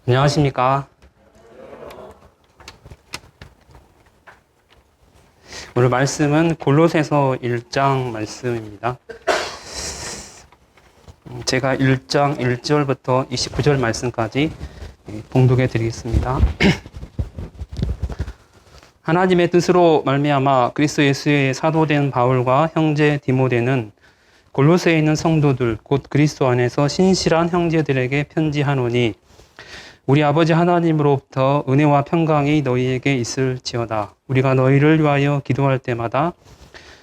안녕하십니까. 오늘 말씀은 골로새서 1장 말씀입니다. 제가 1장 1절부터 29절 말씀까지 봉독해 드리겠습니다. 하나님의 뜻으로 말미암아 그리스도 예수의 사도된 바울과 형제 디모데는 골로새에 있는 성도들 곧 그리스도 안에서 신실한 형제들에게 편지하노니 우리 아버지 하나님으로부터 은혜와 평강이 너희에게 있을지어다. 우리가 너희를 위하여 기도할 때마다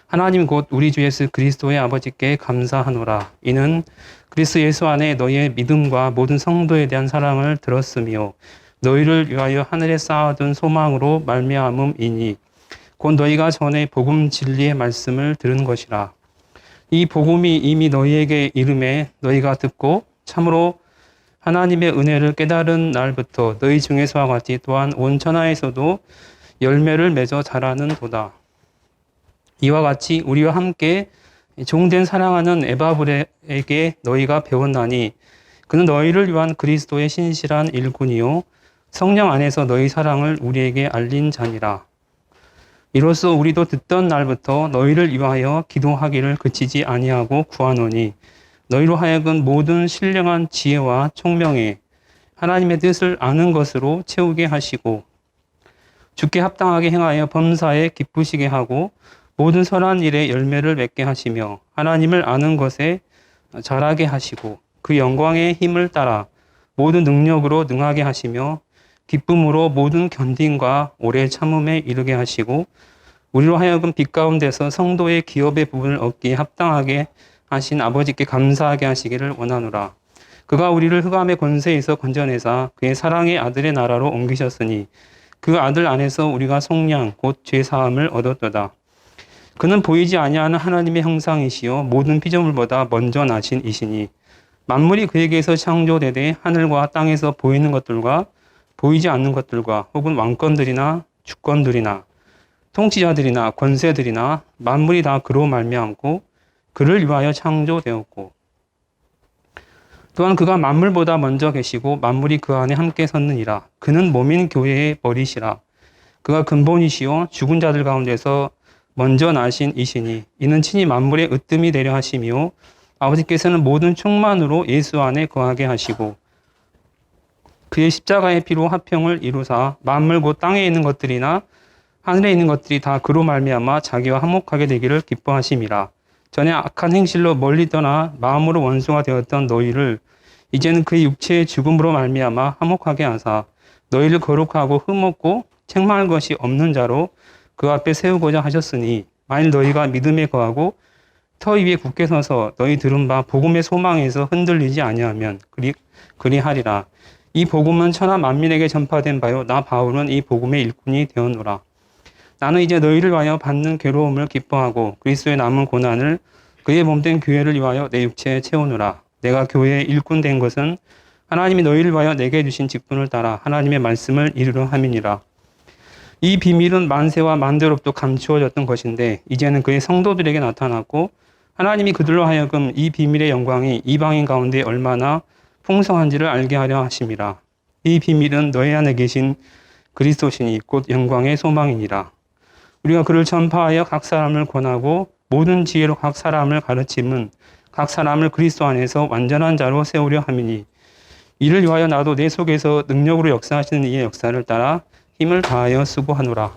하나님 곧 우리 주 예수 그리스도의 아버지께 감사하노라. 이는 그리스도 예수 안에 너희의 믿음과 모든 성도에 대한 사랑을 들었으며 너희를 위하여 하늘에 쌓아둔 소망으로 말미암음이니 곧 너희가 전에 복음 진리의 말씀을 들은 것이라. 이 복음이 이미 너희에게 이름에 너희가 듣고 참으로 하나님의 은혜를 깨달은 날부터 너희 중에서와 같이 또한 온 천하에서도 열매를 맺어 자라는 도다. 이와 같이 우리와 함께 종된 사랑하는 에바브레에게 너희가 배웠나니 그는 너희를 위한 그리스도의 신실한 일꾼이요 성령 안에서 너희 사랑을 우리에게 알린 자니라. 이로써 우리도 듣던 날부터 너희를 위하여 기도하기를 그치지 아니하고 구하노니 너희로 하여금 모든 신령한 지혜와 총명에 하나님의 뜻을 아는 것으로 채우게 하시고 주께 합당하게 행하여 범사에 기쁘시게 하고 모든 선한 일에 열매를 맺게 하시며 하나님을 아는 것에 자라게 하시고 그 영광의 힘을 따라 모든 능력으로 능하게 하시며 기쁨으로 모든 견딘과 오래 참음에 이르게 하시고 우리로 하여금 빛 가운데서 성도의 기업의 부분을 얻기에 합당하게 하신 아버지께 감사하게 하시기를 원하노라. 그가 우리를 흑암의 권세에서 건져내사 그의 사랑의 아들의 나라로 옮기셨으니 그 아들 안에서 우리가 속량 곧 죄사함을 얻었도다. 그는 보이지 아니하는 하나님의 형상이시요 모든 피조물보다 먼저 나신 이시니 만물이 그에게서 창조되되 하늘과 땅에서 보이는 것들과 보이지 않는 것들과 혹은 왕권들이나 주권들이나 통치자들이나 권세들이나 만물이 다 그로 말미암고 그를 위하여 창조되었고 또한 그가 만물보다 먼저 계시고 만물이 그 안에 함께 섰느니라. 그는 몸인 교회의 머리시라. 그가 근본이시요 죽은 자들 가운데서 먼저 나신 이시니 이는 친히 만물의 으뜸이 되려 하시며 아버지께서는 모든 충만으로 예수 안에 거하게 하시고 그의 십자가의 피로 화평을 이루사 만물 곧 땅에 있는 것들이나 하늘에 있는 것들이 다 그로 말미암아 자기와 화목하게 되기를 기뻐하심이라. 전에 악한 행실로 멀리 떠나 마음으로 원수가 되었던 너희를 이제는 그의 육체의 죽음으로 말미암아 화목하게 하사 너희를 거룩하고 흠없고 책망할 것이 없는 자로 그 앞에 세우고자 하셨으니 만일 너희가 믿음에 거하고 터 위에 굳게 서서 너희 들은 바 복음의 소망에서 흔들리지 아니하면 그리하리라. 이 복음은 천하 만민에게 전파된 바요 나 바울은 이 복음의 일꾼이 되었노라. 나는 이제 너희를 위하여 받는 괴로움을 기뻐하고 그리스도의 남은 고난을 그의 몸된 교회를 위하여 내 육체에 채우노라. 내가 교회의 일꾼 된 것은 하나님이 너희를 위하여 내게 주신 직분을 따라 하나님의 말씀을 이루려 함이니라. 이 비밀은 만세와 만대로부터 감추어졌던 것인데 이제는 그의 성도들에게 나타났고 하나님이 그들로 하여금 이 비밀의 영광이 이방인 가운데 얼마나 풍성한지를 알게 하려 하심이라. 이 비밀은 너희 안에 계신 그리스도시니 곧 영광의 소망이니라. 우리가 그를 전파하여 각 사람을 권하고 모든 지혜로 각 사람을 가르침은 각 사람을 그리스도 안에서 완전한 자로 세우려 함이니 이를 위하여 나도 내 속에서 능력으로 역사하시는 이의 역사를 따라 힘을 다하여 수고하노라.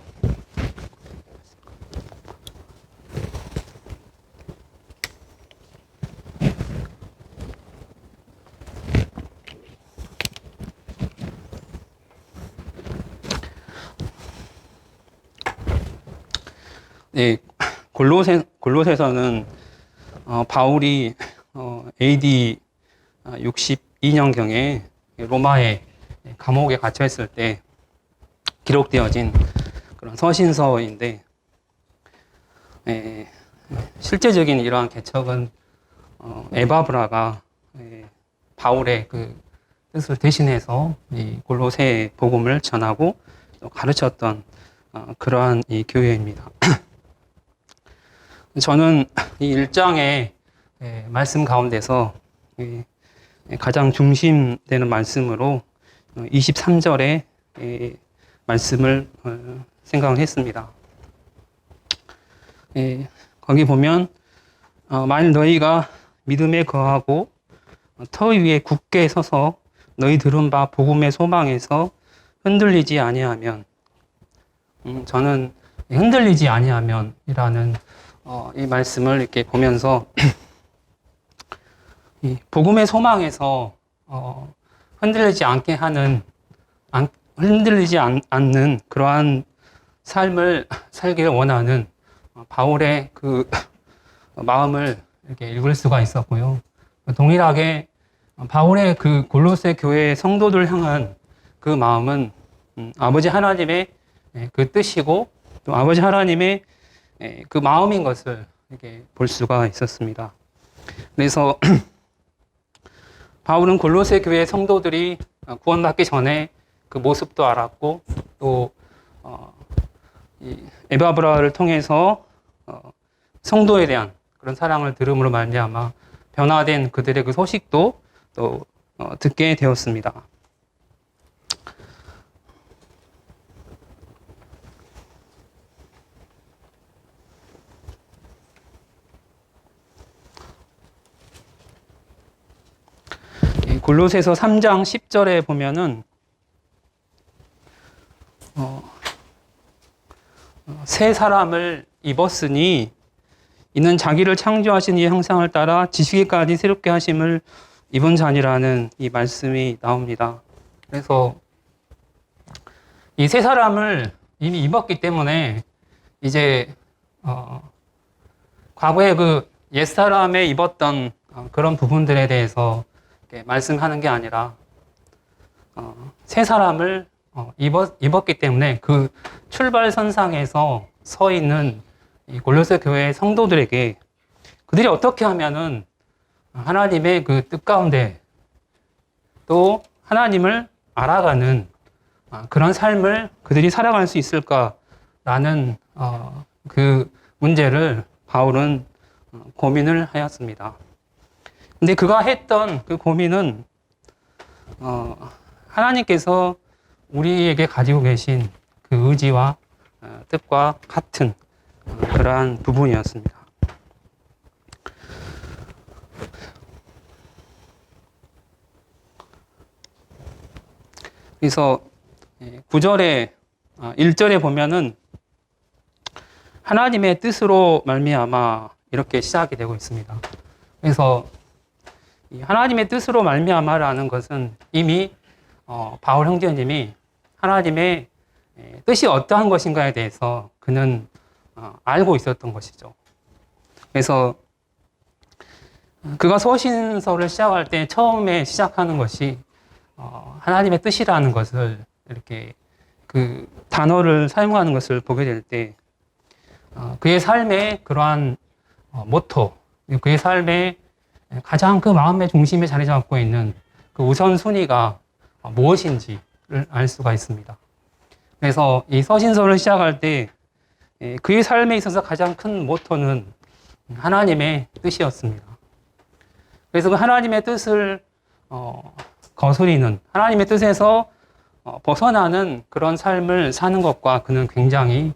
네, 골로새서는 바울이 AD 62년경에 로마의 감옥에 갇혀 있을 때 기록되어진 그런 서신서인데 실제적인 이러한 개척은 에바브라가 바울의 그 뜻을 대신해서 이 골로새 복음을 전하고 가르쳤던 그러한 이 교회입니다. 저는 이 1장의 말씀 가운데서 가장 중심되는 말씀으로 23절의 말씀을 생각을 했습니다. 거기 보면 만일 너희가 믿음에 거하고 터 위에 굳게 서서 너희 들은 바 복음의 소망에서 흔들리지 아니하면, 저는 흔들리지 아니하면이라는 이 말씀을 이렇게 보면서 이 복음의 소망에서 흔들리지 않게 하는, 흔들리지 않는 그러한 삶을 살기를 원하는 바울의 그 마음을 이렇게 읽을 수가 있었고요. 동일하게 바울의 그 골로새 교회의 성도들 향한 그 마음은 아버지 하나님의 그 뜻이고 또 아버지 하나님의 그 마음인 것을 이렇게 볼 수가 있었습니다. 그래서 바울은 골로새 교회 성도들이 구원받기 전에 그 모습도 알았고 또 에바브라를 통해서 성도에 대한 그런 사랑을 들음으로 말미암아 변화된 그들의 그 소식도 또 듣게 되었습니다. 골로새서 3장 10절에 보면은 새 사람을 입었으니 이는 자기를 창조하신 이의 형상을 따라 지시기까지 새롭게 하심을 입은 자니라는 이 말씀이 나옵니다. 그래서 이 새 사람을 이미 입었기 때문에 이제 과거에 그 옛사람에 입었던 그런 부분들에 대해서 말씀하는 게 아니라 새 사람을 입었기 때문에 그 출발선상에서 서 있는 이 골로새 교회의 성도들에게 그들이 어떻게 하면은 하나님의 그 뜻 가운데 또 하나님을 알아가는 그런 삶을 그들이 살아갈 수 있을까라는 그 문제를 바울은 고민을 하였습니다. 근데 그가 했던 그 고민은 하나님께서 우리에게 가지고 계신 그 의지와 뜻과 같은 그러한 부분이었습니다. 그래서 9절에 1절에 보면은 하나님의 뜻으로 말미암아 이렇게 시작이 되고 있습니다. 그래서 이 하나님의 뜻으로 말미암아라는 것은 이미 바울 형제님이 하나님의 뜻이 어떠한 것인가에 대해서 그는 알고 있었던 것이죠. 그래서 그가 서신서를 시작할 때 처음에 시작하는 것이 하나님의 뜻이라는 것을 이렇게 그 단어를 사용하는 것을 보게 될 때 그의 삶의 그러한 모토, 그의 삶의 가장 그 마음의 중심에 자리 잡고 있는 그 우선순위가 무엇인지를 알 수가 있습니다. 그래서 이 서신서를 시작할 때 그의 삶에 있어서 가장 큰 모토는 하나님의 뜻이었습니다. 그래서 그 하나님의 뜻을 거스리는, 하나님의 뜻에서 벗어나는 그런 삶을 사는 것과 그는 굉장히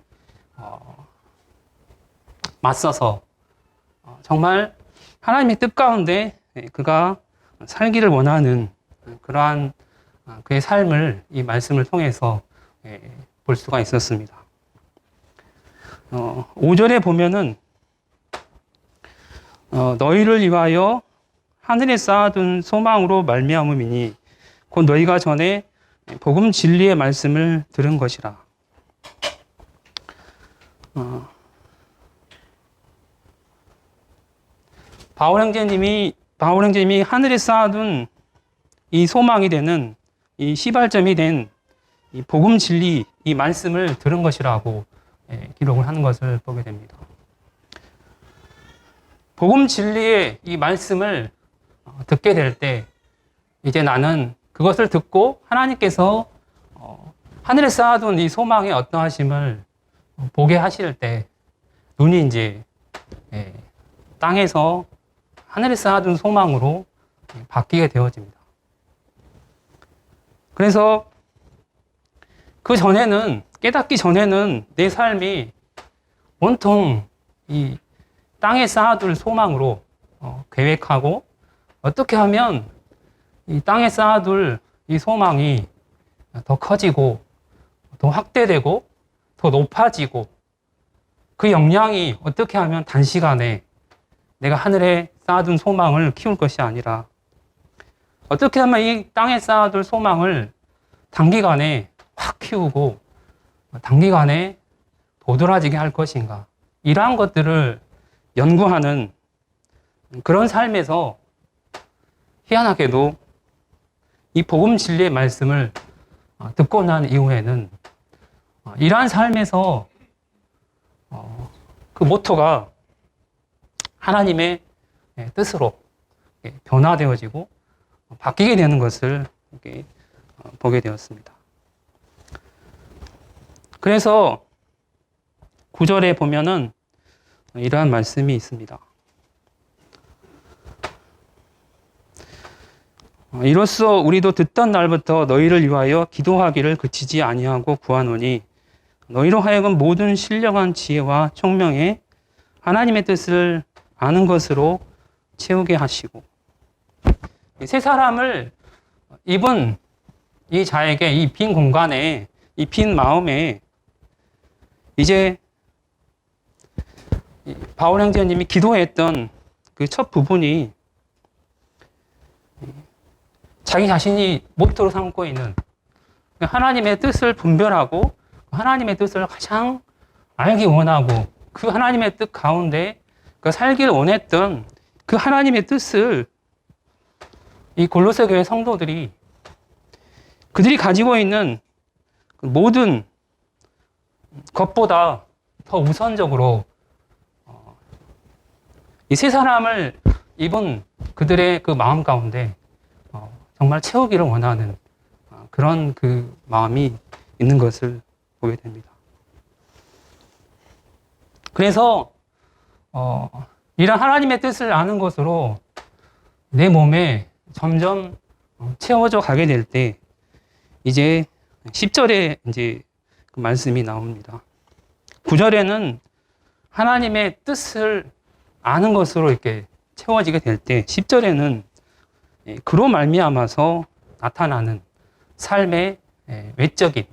맞서서 정말 하나님의 뜻 가운데 그가 살기를 원하는 그러한 그의 삶을 이 말씀을 통해서 볼 수가 있었습니다. 5절에 보면은 너희를 위하여 하늘에 쌓아둔 소망으로 말미암음이니 곧 너희가 전에 복음 진리의 말씀을 들은 것이라. 바울 형제님이 하늘에 쌓아둔 이 소망이 되는 이 시발점이 된 이 복음 진리, 이 말씀을 들은 것이라고 기록을 하는 것을 보게 됩니다. 복음 진리의 이 말씀을 듣게 될 때 이제 나는 그것을 듣고 하나님께서 하늘에 쌓아둔 이 소망의 어떠하심을 보게 하실 때 눈이 이제 땅에서 하늘에 쌓아둔 소망으로 바뀌게 되어집니다. 그래서 그 전에는, 깨닫기 전에는 내 삶이 온통 이 땅에 쌓아둘 소망으로 계획하고, 어떻게 하면 이 땅에 쌓아둘 이 소망이 더 커지고, 더 확대되고, 더 높아지고, 그 역량이 어떻게 하면 단시간에 내가 하늘에 쌓아둔 소망을 키울 것이 아니라, 어떻게 하면 이 땅에 쌓아둘 소망을 단기간에 확 키우고 단기간에 도드라지게 할 것인가, 이러한 것들을 연구하는 그런 삶에서 희한하게도 이 복음 진리의 말씀을 듣고 난 이후에는 이러한 삶에서 그 모토가 하나님의 뜻으로 변화되어지고 바뀌게 되는 것을 보게 되었습니다. 그래서 9절에 보면은 이러한 말씀이 있습니다. 이로써 우리도 듣던 날부터 너희를 위하여 기도하기를 그치지 아니하고 구하노니 너희로 하여금 모든 신령한 지혜와 총명에 하나님의 뜻을 아는 것으로 채우게 하시고, 세 사람을 입은 이 자에게, 이 빈 공간에, 이 빈 마음에 이제 바울 형제님이 기도했던 그 첫 부분이 자기 자신이 모토로 삼고 있는 하나님의 뜻을 분별하고 하나님의 뜻을 가장 알기 원하고 그 하나님의 뜻 가운데 그 살기를 원했던 그 하나님의 뜻을 이 골로새 교회 성도들이 그들이 가지고 있는 모든 것보다 더 우선적으로 이 세 사람을 입은 그들의 그 마음 가운데 정말 채우기를 원하는 그런 그 마음이 있는 것을 보게 됩니다. 그래서 이런 하나님의 뜻을 아는 것으로 내 몸에 점점 채워져 가게 될 때 이제 10절에 이제 그 말씀이 나옵니다. 9절에는 하나님의 뜻을 아는 것으로 이렇게 채워지게 될 때 10절에는 그로 말미암아서 나타나는 삶의 외적인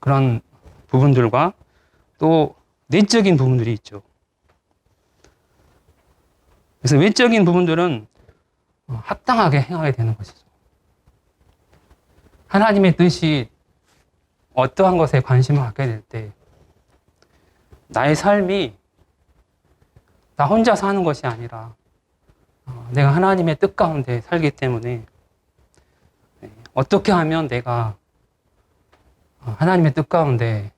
그런 부분들과 또 내적인 부분들이 있죠. 그래서 외적인 부분들은 합당하게 행하게 되는 것이죠. 하나님의 뜻이 어떠한 것에 관심을 갖게 될 때 나의 삶이 나 혼자 사는 것이 아니라 내가 하나님의 뜻 가운데 살기 때문에 어떻게 하면 내가 하나님의 뜻 가운데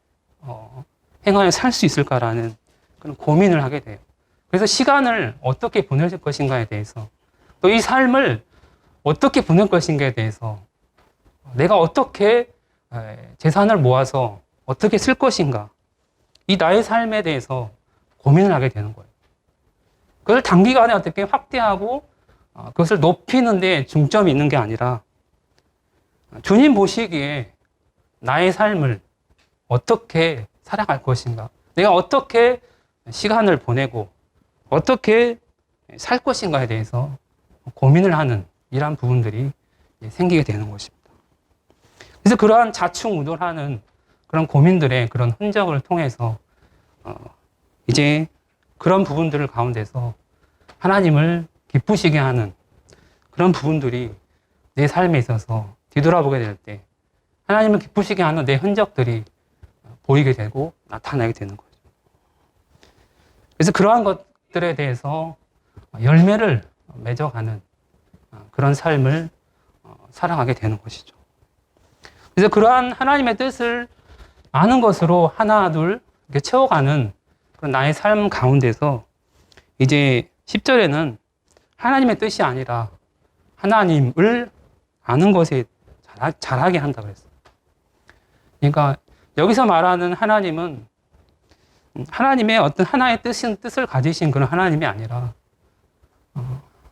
행하여 살 수 있을까라는 그런 고민을 하게 돼요. 그래서 시간을 어떻게 보낼 것인가에 대해서, 또 이 삶을 어떻게 보낼 것인가에 대해서, 내가 어떻게 재산을 모아서 어떻게 쓸 것인가, 이 나의 삶에 대해서 고민을 하게 되는 거예요. 그걸 단기간에 어떻게 확대하고 그것을 높이는 데 중점이 있는 게 아니라 주님 보시기에 나의 삶을 어떻게 살아갈 것인가, 내가 어떻게 시간을 보내고 어떻게 살 것인가에 대해서 고민을 하는 이러한 부분들이 생기게 되는 것입니다. 그래서 그러한 좌충우돌하는 그런 고민들의 그런 흔적을 통해서 이제 그런 부분들을 가운데서 하나님을 기쁘시게 하는 그런 부분들이 내 삶에 있어서 뒤돌아보게 될 때 하나님을 기쁘시게 하는 내 흔적들이 보이게 되고 나타나게 되는 거죠. 그래서 그러한 것들에 대해서 열매를 맺어가는 그런 삶을 살아가게 되는 것이죠. 그래서 그러한 하나님의 뜻을 아는 것으로 하나 둘 이렇게 채워가는 그런 나의 삶 가운데서 이제 10절에는 하나님의 뜻이 아니라 하나님을 아는 것에 잘하게 한다 그랬어요. 그러니까 여기서 말하는 하나님은 하나님의 어떤 하나의 뜻을 가지신 그런 하나님이 아니라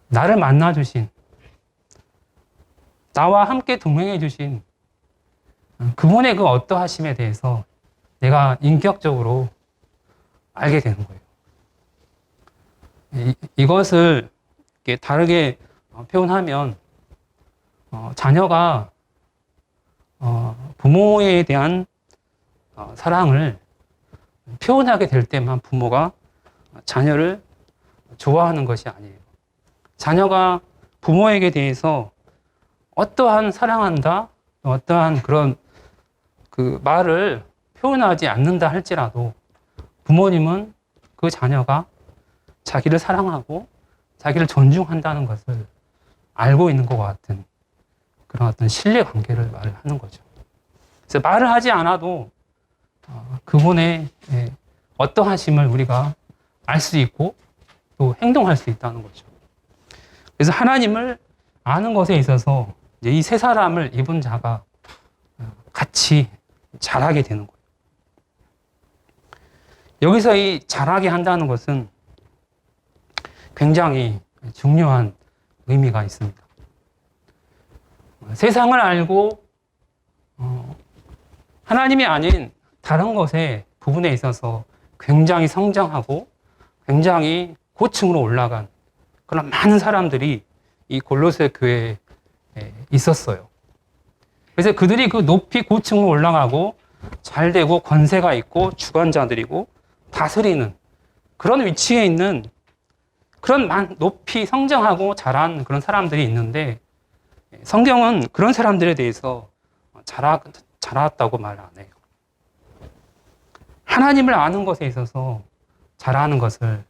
나를 만나주신 나와 함께 동행해 주신 그분의 그 어떠하심에 대해서 내가 인격적으로 알게 되는 거예요. 이것을 이렇게 다르게 표현하면 자녀가 부모에 대한 사랑을 표현하게 될 때만 부모가 자녀를 좋아하는 것이 아니에요. 자녀가 부모에게 대해서 어떠한 사랑한다, 어떠한 그런 그 말을 표현하지 않는다 할지라도 부모님은 그 자녀가 자기를 사랑하고 자기를 존중한다는 것을 알고 있는 것 같은 그런 어떤 신뢰 관계를 말을 하는 거죠. 그래서 말을 하지 않아도 그분의 어떠하심을 우리가 알 수 있고 또 행동할 수 있다는 거죠. 그래서 하나님을 아는 것에 있어서 이 세 사람을 입은 자가 같이 자라게 되는 거예요. 여기서 이 자라게 한다는 것은 굉장히 중요한 의미가 있습니다. 세상을 알고 하나님이 아닌 다른 것의 부분에 있어서 굉장히 성장하고 굉장히 고층으로 올라간 그런 많은 사람들이 이 골로새 교회에 있었어요. 그래서 그들이 그 높이 고층으로 올라가고 잘 되고 권세가 있고 주관자들이고 다스리는 그런 위치에 있는 그런 높이 성장하고 자란 그런 사람들이 있는데 성경은 그런 사람들에 대해서 자랐다고 말 안 해요. 하나님을 아는 것에 있어서 자라는 것을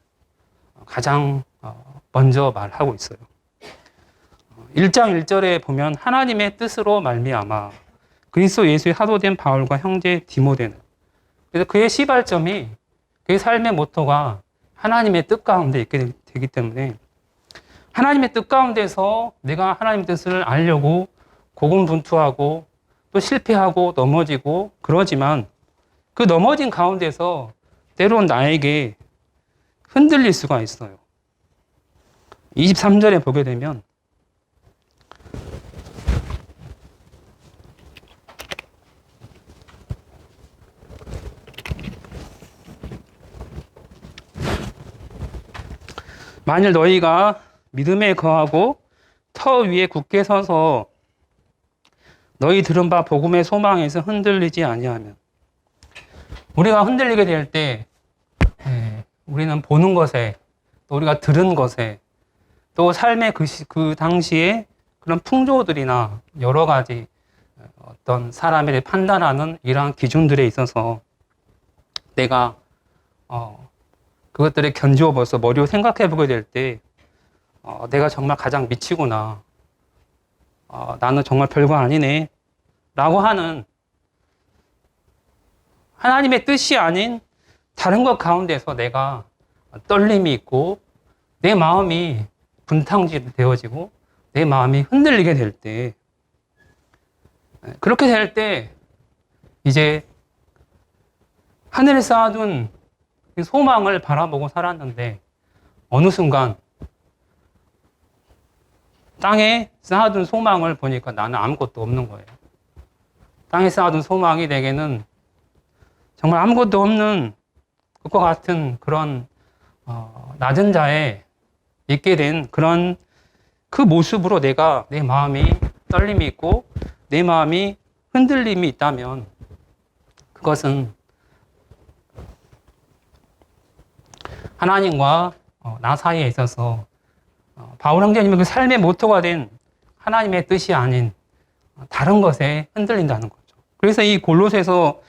가장 먼저 말하고 있어요. 1장 1절에 보면 하나님의 뜻으로 말미암아 그리스도 예수의 사도된 바울과 형제 디모데는, 그래서 그의 시발점이, 그의 삶의 모토가 하나님의 뜻 가운데 있게 되기 때문에 하나님의 뜻 가운데서 내가 하나님의 뜻을 알려고 고군분투하고 또 실패하고 넘어지고 그러지만 그 넘어진 가운데서 때론 나에게 흔들릴 수가 있어요. 23절에 보게 되면 만일 너희가 믿음에 거하고 터 위에 굳게 서서 너희 들은 바 복음의 소망에서 흔들리지 아니하면, 우리가 흔들리게 될 때 우리는 보는 것에 또 우리가 들은 것에 또 삶의 그 당시에 그런 풍조들이나 여러 가지 어떤 사람에 대해 판단하는 이러한 기준들에 있어서 내가 그것들을 견주어 벌써 머리로 생각해 보게 될 때 내가 정말 가장 미치구나, 나는 정말 별거 아니네 라고 하는 하나님의 뜻이 아닌 다른 것 가운데서 내가 떨림이 있고 내 마음이 분탕질되어지고 내 마음이 흔들리게 될 때, 그렇게 될 때 이제 하늘에 쌓아둔 소망을 바라보고 살았는데 어느 순간 땅에 쌓아둔 소망을 보니까 나는 아무것도 없는 거예요. 땅에 쌓아둔 소망이 내게는 정말 아무것도 없는 것과 같은 그런 낮은 자에 있게 된 그런 그 모습으로 내 마음이 떨림이 있고 내 마음이 흔들림이 있다면 그것은 하나님과 나 사이에 있어서 바울 형제님의 그 삶의 모토가 된 하나님의 뜻이 아닌 다른 것에 흔들린다는 거죠. 그래서 이 골로새서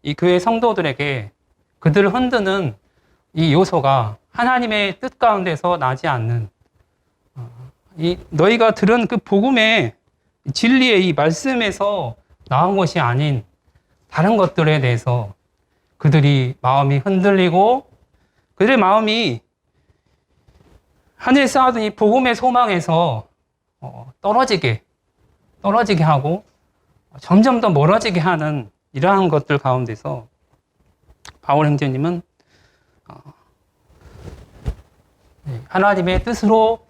이 교회 성도들에게 그들을 흔드는 이 요소가 하나님의 뜻 가운데서 나지 않는, 이 너희가 들은 그 복음의 진리의 이 말씀에서 나온 것이 아닌 다른 것들에 대해서 그들이 마음이 흔들리고 그들의 마음이 하늘에 쌓아둔 이 복음의 소망에서 떨어지게 하고 점점 더 멀어지게 하는 이러한 것들 가운데서 바울 형제님은 하나님의 뜻으로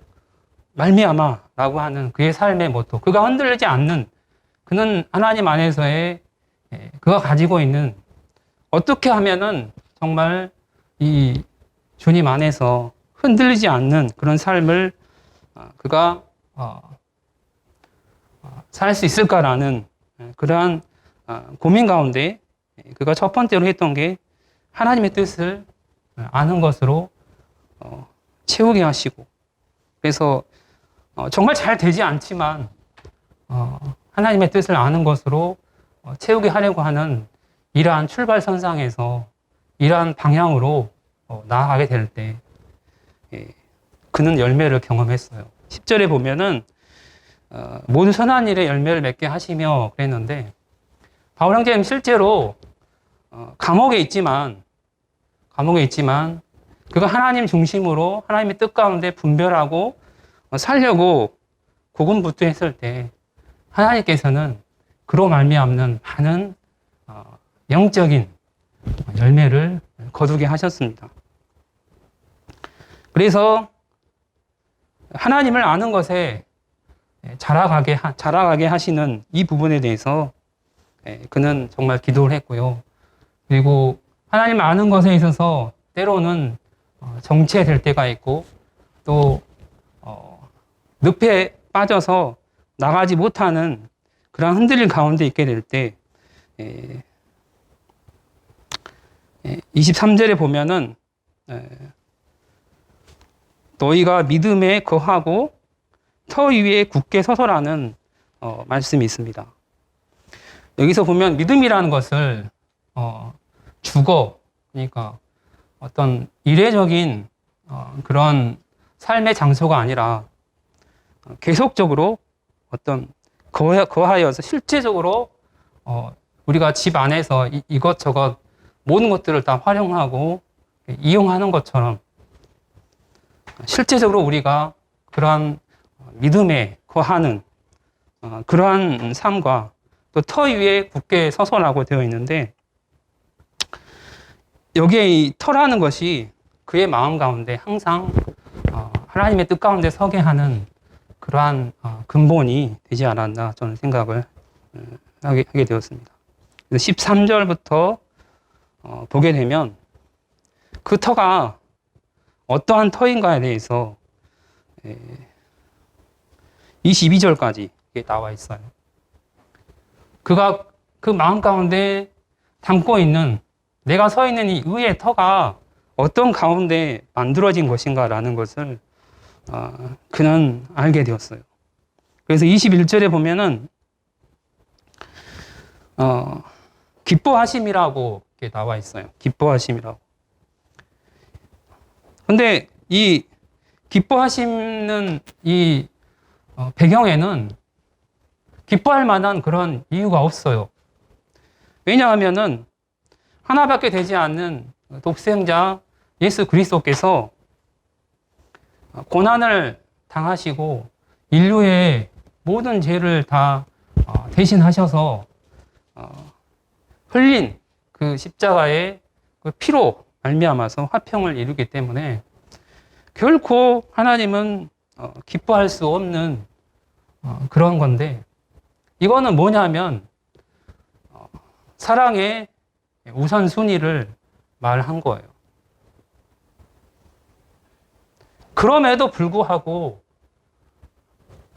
말미암아라고 하는 그의 삶의 모토, 그가 흔들리지 않는, 그는 하나님 안에서의 그가 가지고 있는, 어떻게 하면은 정말 이 주님 안에서 흔들리지 않는 그런 삶을 그가 살 수 있을까라는 그러한 고민 가운데 그가 첫 번째로 했던 게 하나님의 뜻을 아는 것으로 채우게 하시고, 그래서 정말 잘 되지 않지만 하나님의 뜻을 아는 것으로 채우게 하려고 하는 이러한 출발선상에서 이러한 방향으로 나아가게 될 때 그는 열매를 경험했어요. 10절에 보면은 모두 선한 일에 열매를 맺게 하시며 그랬는데, 바울 형제는 실제로 감옥에 있지만 그가 하나님 중심으로 하나님의 뜻 가운데 분별하고 살려고 고군분투했을 때 하나님께서는 그로 말미암는 많은 영적인 열매를 거두게 하셨습니다. 그래서 하나님을 아는 것에 자라가게 하시는 이 부분에 대해서 그는 정말 기도를 했고요. 그리고 하나님 아는 것에 있어서 때로는 정체될 때가 있고, 또 늪에 빠져서 나가지 못하는 그런 흔들림 가운데 있게 될 때 23절에 보면은 너희가 믿음에 거하고 터 위에 굳게 서서라는 말씀이 있습니다. 여기서 보면 믿음이라는 것을 주거, 그러니까 어떤 이례적인 그런 삶의 장소가 아니라 계속적으로 어떤 거하여서 실제적으로 우리가 집 안에서 이것저것 모든 것들을 다 활용하고 이용하는 것처럼 실제적으로 우리가 그러한 믿음에 거하는 그러한 삶과 또 터 위에 굳게 서서라고 되어 있는데, 여기에 이 터라는 것이 그의 마음 가운데 항상 하나님의 뜻 가운데 서게 하는 그러한 근본이 되지 않았나 저는 생각을 하게 되었습니다. 13절부터 보게 되면 그 터가 어떠한 터인가에 대해서 22절까지 나와 있어요. 그가 그 마음 가운데 담고 있는, 내가 서 있는 이 의의 터가 어떤 가운데 만들어진 것인가라는 것을 그는 알게 되었어요. 그래서 21절에 보면은 기뻐하심이라고 이렇게 나와 있어요. 기뻐하심이라고. 근데 이 기뻐하시는 이 배경에는 기뻐할 만한 그런 이유가 없어요. 왜냐하면은 하나밖에 되지 않는 독생자 예수 그리스도께서 고난을 당하시고 인류의 모든 죄를 다 대신하셔서 흘린 그 십자가의 그 피로 말미암아서 화평을 이루기 때문에 결코 하나님은 기뻐할 수 없는 그런 건데, 이거는 뭐냐면 사랑의 우선순위를 말한 거예요. 그럼에도 불구하고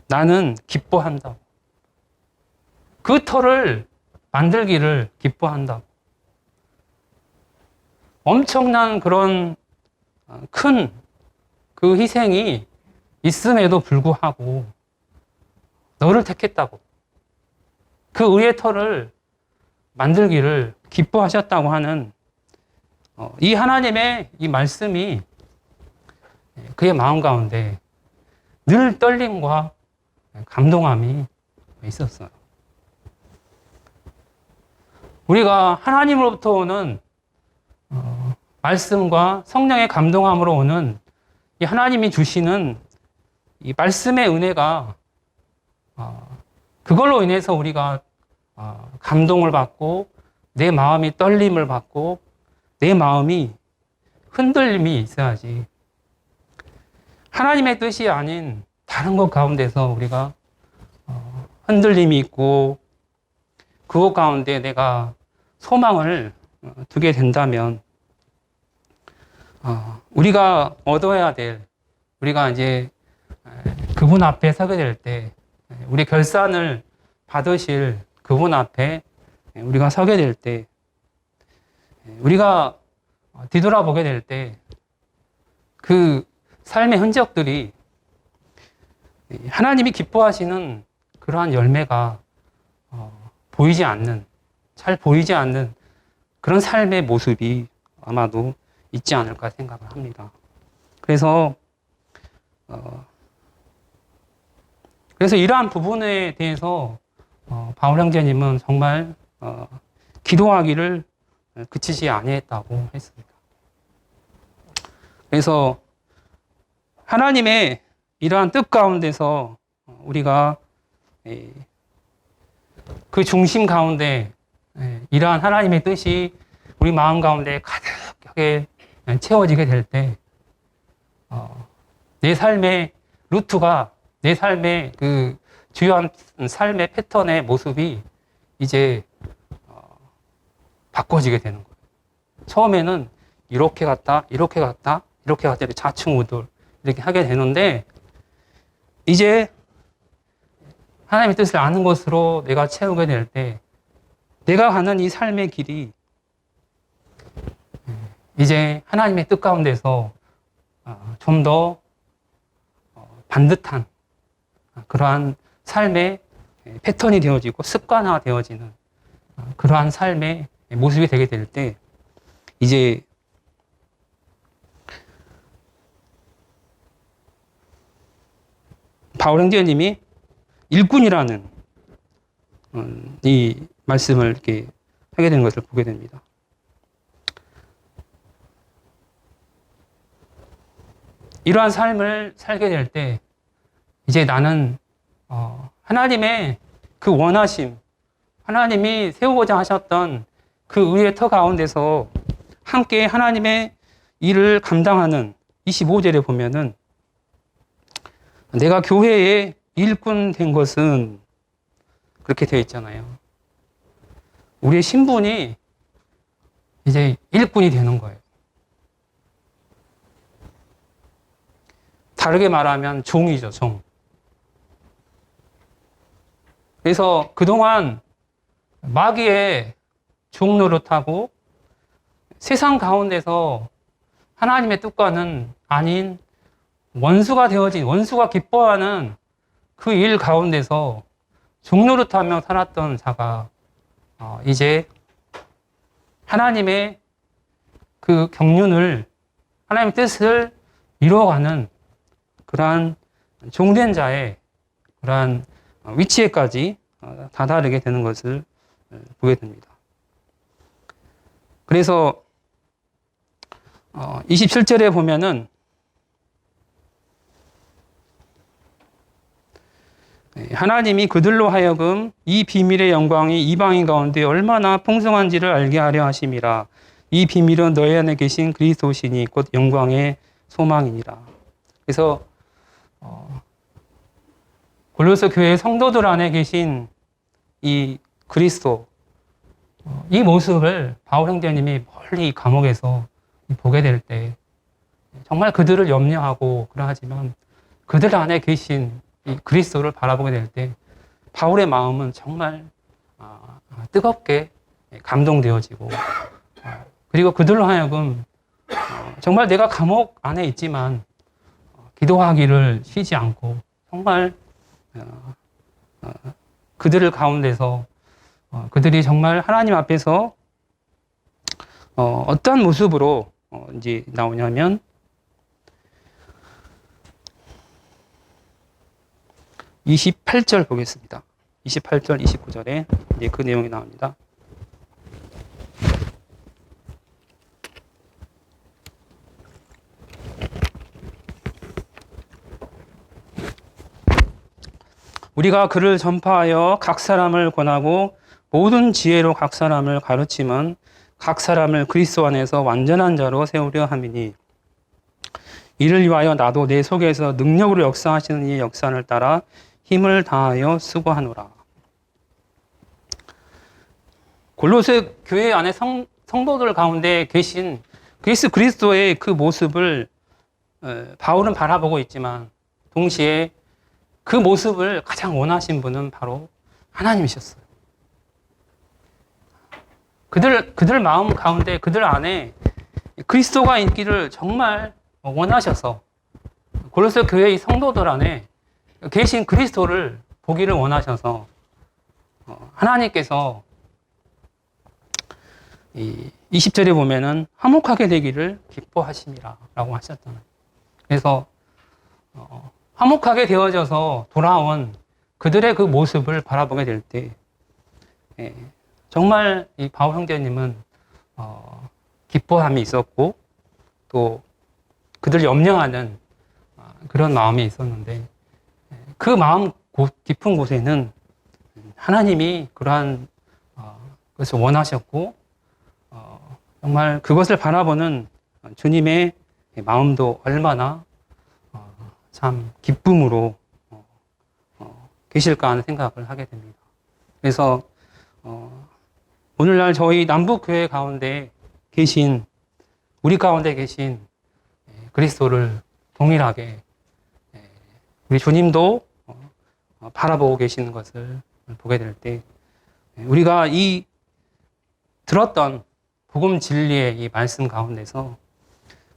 나는 기뻐한다. 그 터를 만들기를 기뻐한다. 엄청난 그런 큰 그 희생이 있음에도 불구하고 너를 택했다고. 그 의의 터를 만들기를 기뻐하셨다고 하는 이 하나님의 이 말씀이 그의 마음 가운데 늘 떨림과 감동함이 있었어요. 우리가 하나님으로부터 오는 말씀과 성령의 감동함으로 오는 이 하나님이 주시는 이 말씀의 은혜가 그걸로 인해서 우리가 감동을 받고 내 마음이 떨림을 받고 내 마음이 흔들림이 있어야지, 하나님의 뜻이 아닌 다른 것 가운데서 우리가 흔들림이 있고 그것 가운데 내가 소망을 두게 된다면 우리가 얻어야 될, 우리가 이제 그분 앞에 서게 될 때, 우리 결산을 받으실 그분 앞에 우리가 서게 될 때, 우리가 뒤돌아보게 될 때, 그 삶의 흔적들이 하나님이 기뻐하시는 그러한 열매가 보이지 않는, 잘 보이지 않는 그런 삶의 모습이 아마도 있지 않을까 생각을 합니다. 그래서 이러한 부분에 대해서 바울 형제님은 정말 기도하기를 그치지 아니했다고 했습니다. 그래서 하나님의 이러한 뜻 가운데서 우리가 그 중심 가운데 이러한 하나님의 뜻이 우리 마음 가운데 가득하게 채워지게 될 때, 내 삶의 루트가, 내 삶의 그 주요한 삶의 패턴의 모습이 이제 바꿔지게 되는 거예요. 처음에는 이렇게 갔다, 이렇게 갔다, 이렇게 갔다, 이렇게 좌충우돌 이렇게 하게 되는데, 이제 하나님의 뜻을 아는 것으로 내가 채우게 될 때, 내가 가는 이 삶의 길이 이제 하나님의 뜻 가운데서 좀 더 반듯한 그러한 삶의 패턴이 되어지고 습관화 되어지는 그러한 삶의 모습이 되게 될 때, 이제 바울 형제님이 일꾼이라는 이 말씀을 이렇게 하게 되는 것을 보게 됩니다. 이러한 삶을 살게 될 때, 이제 나는 하나님의 그 원하심, 하나님이 세우고자 하셨던 그 의의 터 가운데서 함께 하나님의 일을 감당하는 25절에 보면은, 내가 교회의 일꾼 된 것은 그렇게 되어 있잖아요. 우리의 신분이 이제 일꾼이 되는 거예요. 다르게 말하면 종이죠, 종. 그래서 그동안 마귀의 종 노릇하고 세상 가운데서 하나님의 뜻과는 아닌 원수가 되어진, 원수가 기뻐하는 그 일 가운데서 종 노릇하며 살았던 자가 이제 하나님의 그 경륜을, 하나님의 뜻을 이루어가는 그러한 종된 자의 그러한 위치에까지 다다르게 되는 것을 보게 됩니다. 그래서 27절에 보면은 하나님이 그들로 하여금 이 비밀의 영광이 이방인 가운데 얼마나 풍성한지를 알게 하려 하심이라. 이 비밀은 너희 안에 계신 그리스도시니 곧 영광의 소망이니라. 그래서 골로새 교회 성도들 안에 계신 이 그리스도, 이 모습을 바울 형제님이 멀리 감옥에서 보게 될 때 정말 그들을 염려하고 그러하지만 그들 안에 계신 이 그리스도를 바라보게 될 때 바울의 마음은 정말 뜨겁게 감동되어지고, 그리고 그들로 하여금 정말 내가 감옥 안에 있지만 기도하기를 쉬지 않고 정말 그들을 가운데서 그들이 정말 하나님 앞에서 어떠한 모습으로 이제 나오냐면 28절 보겠습니다. 28절, 29절에 이제 그 내용이 나옵니다. 우리가 그를 전파하여 각 사람을 권하고 모든 지혜로 각 사람을 가르치면 각 사람을 그리스도 안에서 완전한 자로 세우려 함이니, 이를 위하여 나도 내 속에서 능력으로 역사하시는 이의 역사를 따라 힘을 다하여 수고하노라. 골로새 교회 안에 성도들 가운데 계신 예수 그리스도의 그 모습을 바울은 바라보고 있지만 동시에 그 모습을 가장 원하신 분은 바로 하나님이셨어요. 그들 마음 가운데 그들 안에 그리스도가 있기를 정말 원하셔서 골로새 교회의 성도들 안에 계신 그리스도를 보기를 원하셔서 하나님께서 20절에 보면은 화목하게 되기를 기뻐하심이라 라고 하셨잖아요. 그래서 화목하게 되어져서 돌아온 그들의 그 모습을 바라보게 될 때 정말 이 바울 형제님은 기뻐함이 있었고 또 그들 염려하는 그런 마음이 있었는데 그 마음 깊은 곳에는 하나님이 그러한 것을 원하셨고 정말 그것을 바라보는 주님의 마음도 얼마나 참 기쁨으로 계실까 하는 생각을 하게 됩니다. 그래서 오늘날 저희 남북교회 가운데 계신 우리 가운데 계신 그리스도를 동일하게 우리 주님도 바라보고 계시는 것을 보게 될 때 우리가 이 들었던 복음 진리의 이 말씀 가운데서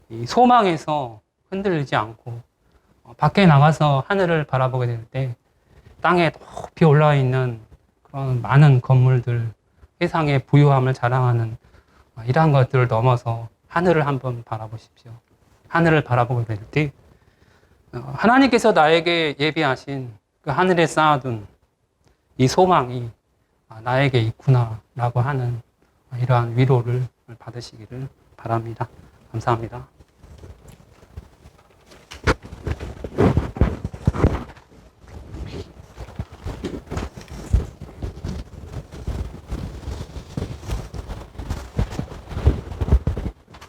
이 소망에서 흔들리지 않고 밖에 나가서 하늘을 바라보게 될 때 땅에 높이 올라와 있는 그런 많은 건물들, 세상의 부유함을 자랑하는 이러한 것들을 넘어서 하늘을 한번 바라보십시오. 하늘을 바라보게 될 때 하나님께서 나에게 예비하신 그 하늘에 쌓아둔 이 소망이 나에게 있구나라고 하는 이러한 위로를 받으시기를 바랍니다. 감사합니다.